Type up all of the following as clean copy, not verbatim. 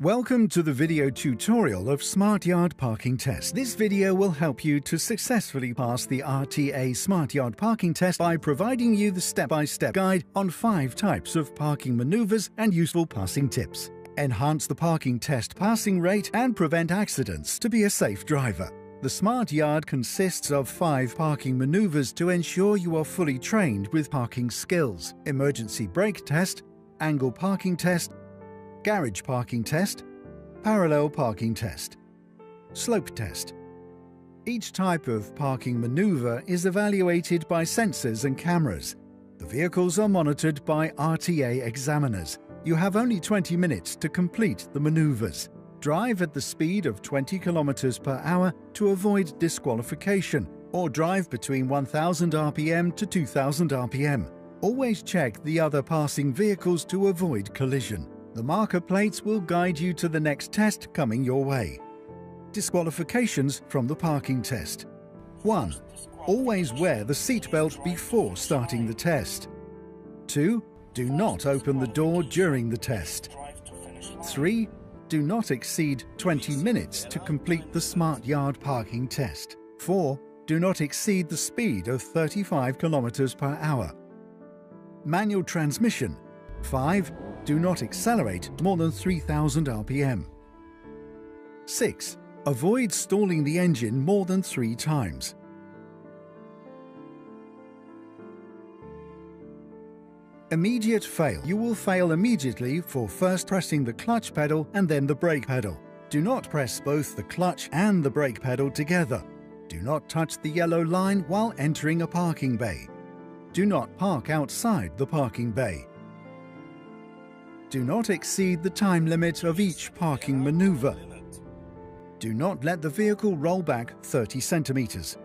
Welcome to the video tutorial of Smart Yard Parking Test. This video will help you to successfully pass the RTA Smart Yard Parking Test by providing you the step-by-step guide on 5 types of parking maneuvers and useful passing tips. Enhance the parking test passing rate and prevent accidents to be a safe driver. The Smart Yard consists of 5 parking maneuvers to ensure you are fully trained with parking skills: emergency brake test, angle parking test, garage parking test, parallel parking test, slope test. Each type of parking maneuver is evaluated by sensors and cameras. The vehicles are monitored by RTA examiners. You have only 20 minutes to complete the maneuvers. Drive at the speed of 20 km per hour to avoid disqualification, or drive between 1000 rpm to 2000 rpm. Always check the other passing vehicles to avoid collision. The marker plates will guide you to the next test coming your way. Disqualifications from the parking test. 1. Always wear the seatbelt before starting the test. 2. Do not open the door during the test. 3. Do not exceed 20 minutes to complete the Smart Yard Parking Test. 4. Do not exceed the speed of 35 km per hour. Manual transmission. 5. Do not accelerate more than 3000 rpm. 6. Avoid stalling the engine more than 3 times. Immediate fail. You will fail immediately for first pressing the clutch pedal and then the brake pedal. Do not press both the clutch and the brake pedal together. Do not touch the yellow line while entering a parking bay. Do not park outside the parking bay. Do not exceed the time limit of each parking maneuver. Do not let the vehicle roll back 30 centimeters.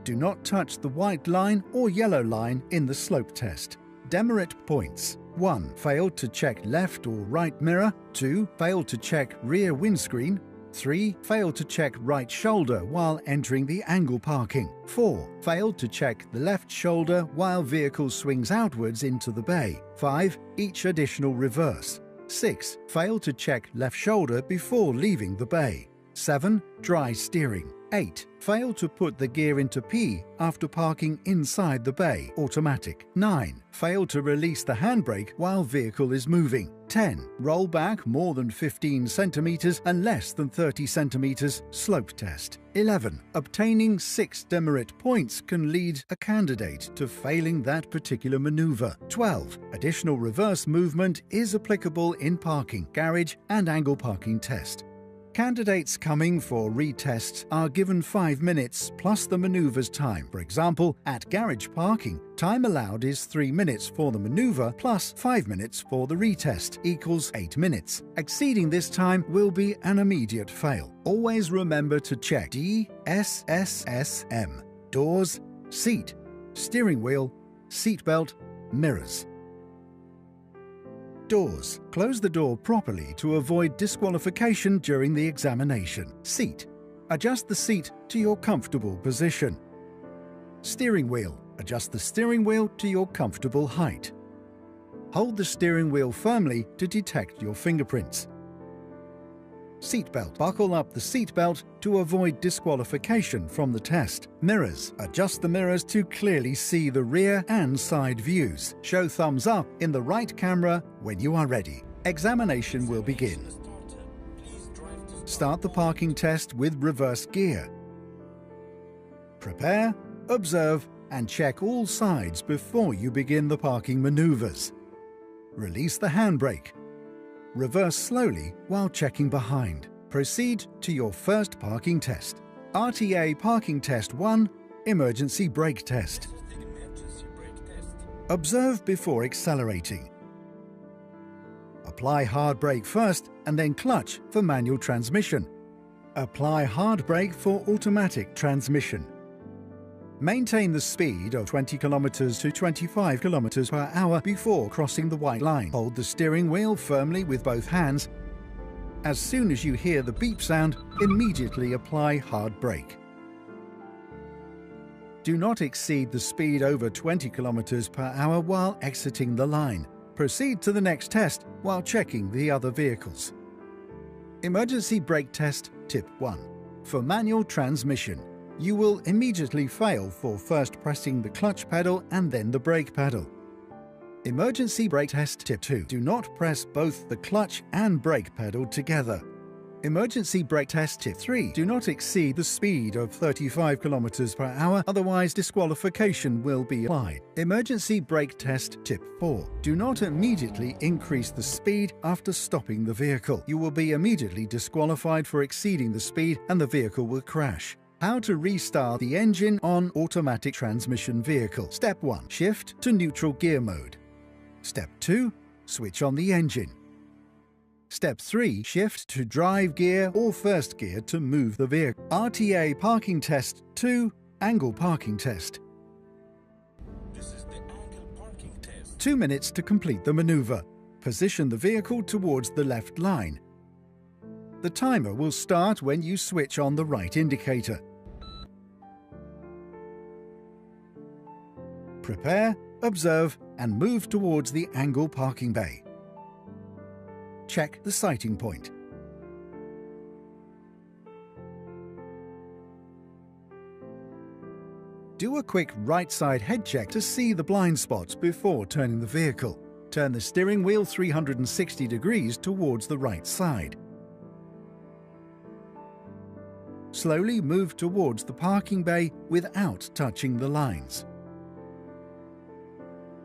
Do not touch the white line or yellow line in the slope test. Demerit points. 1. Failed to check left or right mirror. 2. Failed to check rear windscreen. 3. Failed to check right shoulder while entering the angle parking. 4. Failed to check the left shoulder while vehicle swings outwards into the bay. 5. Each additional reverse. 6. Failed to check left shoulder before leaving the bay. 7. Dry steering. 8. Failed to put the gear into P after parking inside the bay, automatic. 9. Failed to release the handbrake while vehicle is moving. 10. Roll back more than 15 centimeters and less than 30 centimeters, slope test. 11. Obtaining 6 demerit points can lead a candidate to failing that particular maneuver. 12. Additional reverse movement is applicable in parking, garage and angle parking test. Candidates coming for retests are given 5 minutes plus the maneuver's time. For example, at garage parking, time allowed is 3 minutes for the maneuver plus 5 minutes for the retest equals 8 minutes. Exceeding this time will be an immediate fail. Always remember to check DSSSM, doors, seat, steering wheel, seatbelt, mirrors. Doors. Close the door properly to avoid disqualification during the examination. Seat. Adjust the seat to your comfortable position. Steering wheel. Adjust the steering wheel to your comfortable height. Hold the steering wheel firmly to detect your fingerprints. Seatbelt. Buckle up the seatbelt to avoid disqualification from the test. Mirrors. Adjust the mirrors to clearly see the rear and side views. Show thumbs up in the right camera when you are ready. Examination will begin. Start the parking test with reverse gear. Prepare, observe, and check all sides before you begin the parking maneuvers. Release the handbrake. Reverse slowly while checking behind. Proceed to your first parking test. RTA Parking Test 1, Emergency Brake Test. Observe before accelerating. Apply hard brake first and then clutch for manual transmission. Apply hard brake for automatic transmission. Maintain the speed of 20 km to 25 km per hour before crossing the white line. Hold the steering wheel firmly with both hands. As soon as you hear the beep sound, immediately apply hard brake. Do not exceed the speed over 20 km per hour while exiting the line. Proceed to the next test while checking the other vehicles. Emergency brake test tip 1. For manual transmission, you will immediately fail for first pressing the clutch pedal and then the brake pedal. Emergency brake test tip 2. Do not press both the clutch and brake pedal together. Emergency brake test tip 3. Do not exceed the speed of 35 km per hour, otherwise disqualification will be applied. Emergency brake test tip 4. Do not immediately increase the speed after stopping the vehicle. You will be immediately disqualified for exceeding the speed and the vehicle will crash. How to restart the engine on automatic transmission vehicle. Step 1. Shift to neutral gear mode. Step 2. Switch on the engine. Step 3. Shift to drive gear or first gear to move the vehicle. RTA parking test 2. Angle parking test. This is the angle parking test. 2 minutes to complete the maneuver. Position the vehicle towards the left line. The timer will start when you switch on the right indicator. Prepare, observe, and move towards the angle parking bay. Check the sighting point. Do a quick right side head check to see the blind spots before turning the vehicle. Turn the steering wheel 360 degrees towards the right side. Slowly move towards the parking bay without touching the lines.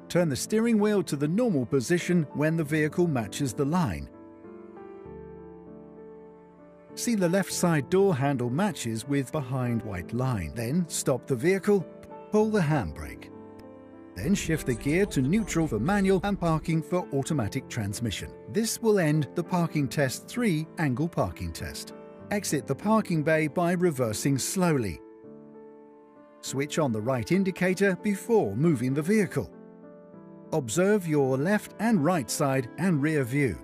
Turn the steering wheel to the normal position when the vehicle matches the line. See the left side door handle matches with behind white line. Then stop the vehicle, pull the handbrake. Then shift the gear to neutral for manual and parking for automatic transmission. This will end the parking test 3 angle parking test. Exit the parking bay by reversing slowly. Switch on the right indicator before moving the vehicle. Observe your left and right side and rear view.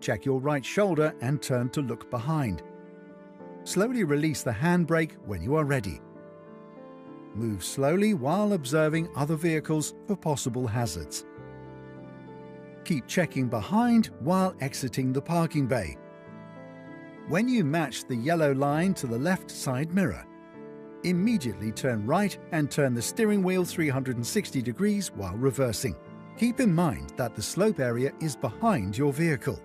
Check your right shoulder and turn to look behind. Slowly release the handbrake when you are ready. Move slowly while observing other vehicles for possible hazards. Keep checking behind while exiting the parking bay. When you match the yellow line to the left side mirror, immediately turn right and turn the steering wheel 360 degrees while reversing. Keep in mind that the slope area is behind your vehicle.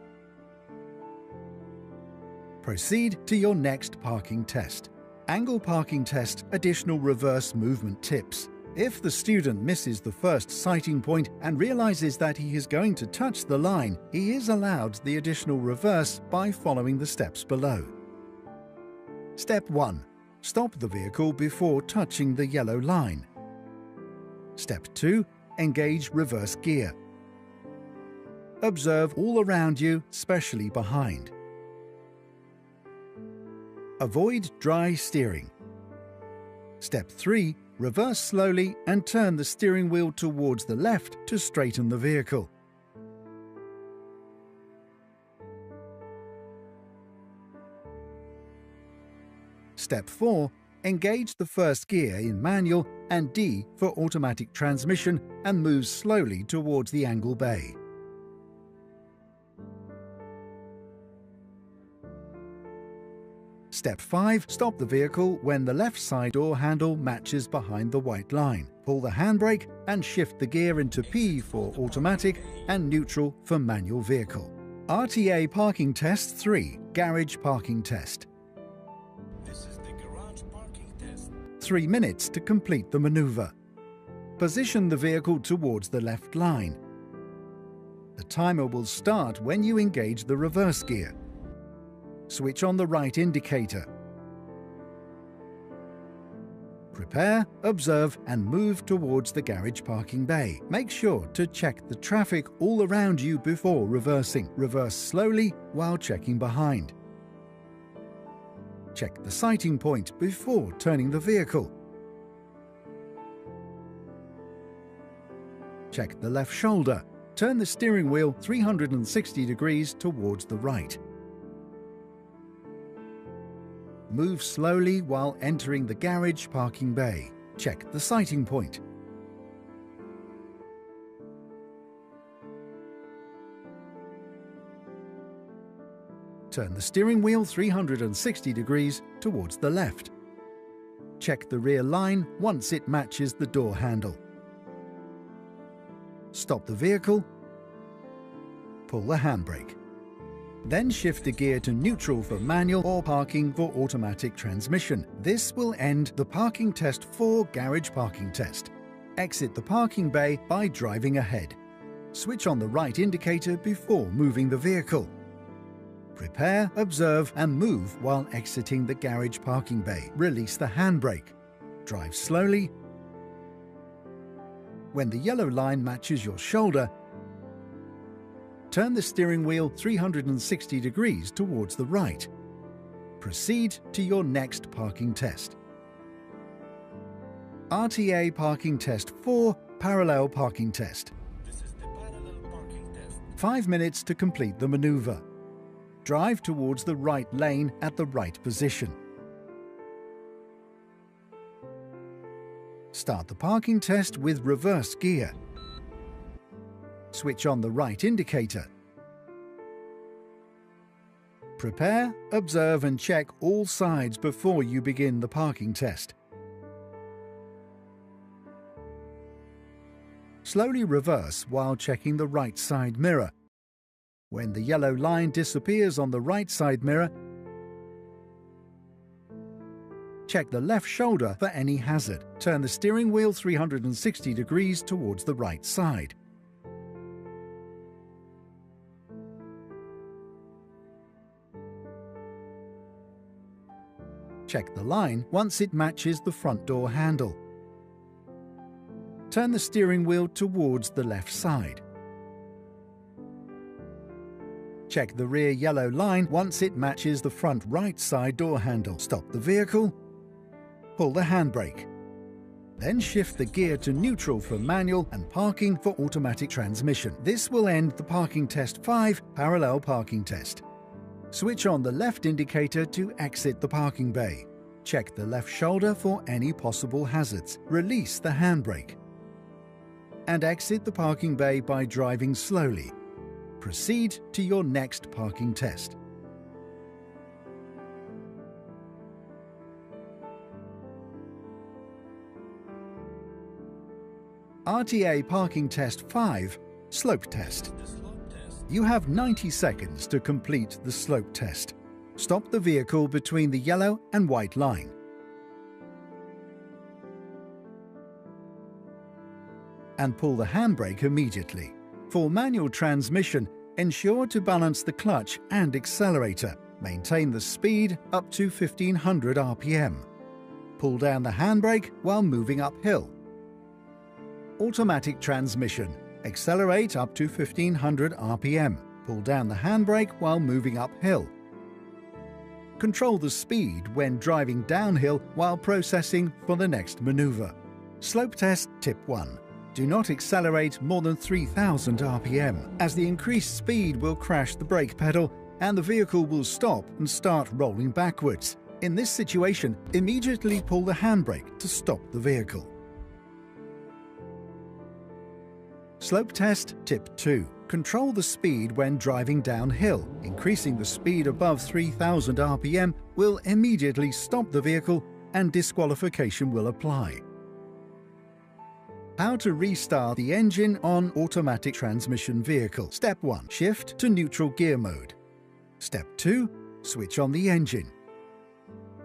Proceed to your next parking test. Angle parking test additional reverse movement tips. If the student misses the first sighting point and realizes that he is going to touch the line, he is allowed the additional reverse by following the steps below. Step 1. Stop the vehicle before touching the yellow line. Step 2. Engage reverse gear. Observe all around you, especially behind. Avoid dry steering. Step 3. Reverse slowly and turn the steering wheel towards the left to straighten the vehicle. Step 4. Engage the first gear in manual and D for automatic transmission and move slowly towards the angle bay. Step 5. Stop the vehicle when the left side door handle matches behind the white line. Pull the handbrake and shift the gear into P for automatic and neutral for manual vehicle. RTA parking test 3. Garage parking test. This is the garage parking test. 3 minutes to complete the maneuver. Position the vehicle towards the left line. The timer will start when you engage the reverse gear. Switch on the right indicator. Prepare, observe, and move towards the garage parking bay. Make sure to check the traffic all around you before reversing. Reverse slowly while checking behind. Check the sighting point before turning the vehicle. Check the left shoulder. Turn the steering wheel 360 degrees towards the right. Move slowly while entering the garage parking bay. Check the sighting point. Turn the steering wheel 360 degrees towards the left. Check the rear line once it matches the door handle. Stop the vehicle. Pull the handbrake. Then shift the gear to neutral for manual or parking for automatic transmission. This will end the Parking Test 4 garage parking test. Exit the parking bay by driving ahead. Switch on the right indicator before moving the vehicle. Prepare, observe and move while exiting the garage parking bay. Release the handbrake. Drive slowly. When the yellow line matches your shoulder, turn the steering wheel 360 degrees towards the right. Proceed to your next parking test. RTA Parking Test 4 Parallel Parking Test. This is the parallel parking test. 5 minutes to complete the maneuver. Drive towards the right lane at the right position. Start the parking test with reverse gear. Switch on the right indicator. Prepare, observe and check all sides before you begin the parking test. Slowly reverse while checking the right side mirror. When the yellow line disappears on the right side mirror, check the left shoulder for any hazard. Turn the steering wheel 360 degrees towards the right side. Check the line once it matches the front door handle. Turn the steering wheel towards the left side. Check the rear yellow line once it matches the front right side door handle. Stop the vehicle. Pull the handbrake. Then shift the gear to neutral for manual and parking for automatic transmission. This will end the Parking Test 5 Parallel Parking Test. Switch on the left indicator to exit the parking bay. Check the left shoulder for any possible hazards. Release the handbrake. And exit the parking bay by driving slowly. Proceed to your next parking test. RTA Parking Test 5 Slope Test. The slope test. You have 90 seconds to complete the slope test. Stop the vehicle between the yellow and white line. And pull the handbrake immediately. For manual transmission, ensure to balance the clutch and accelerator. Maintain the speed up to 1500 RPM. Pull down the handbrake while moving uphill. Automatic transmission. Accelerate up to 1500 RPM. Pull down the handbrake while moving uphill. Control the speed when driving downhill while processing for the next maneuver. Slope test tip 1. Do not accelerate more than 3000 RPM, as the increased speed will crash the brake pedal and the vehicle will stop and start rolling backwards. In this situation, immediately pull the handbrake to stop the vehicle. Slope test tip 2. Control the speed when driving downhill. Increasing the speed above 3000 RPM will immediately stop the vehicle and disqualification will apply. How to restart the engine on automatic transmission vehicle. Step 1. Shift to neutral gear mode. Step 2. Switch on the engine.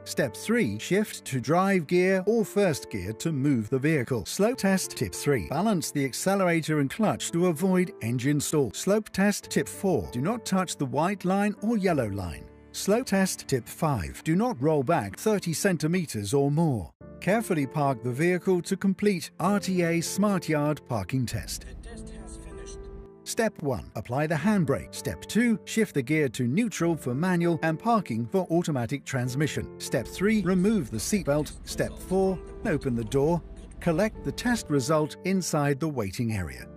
Step 3. Shift to drive gear or first gear to move the vehicle. Slope test tip 3. Balance the accelerator and clutch to avoid engine stall. Slope test tip 4. Do not touch the white line or yellow line. Slope test tip 5. Do not roll back 30 centimeters or more. Carefully park the vehicle to complete RTA Smart Yard parking test. The test has finished. Step 1. Apply the handbrake. Step 2. Shift the gear to neutral for manual and parking for automatic transmission. Step 3. Remove the seatbelt. Step 4. Open the door. Collect the test result inside the waiting area.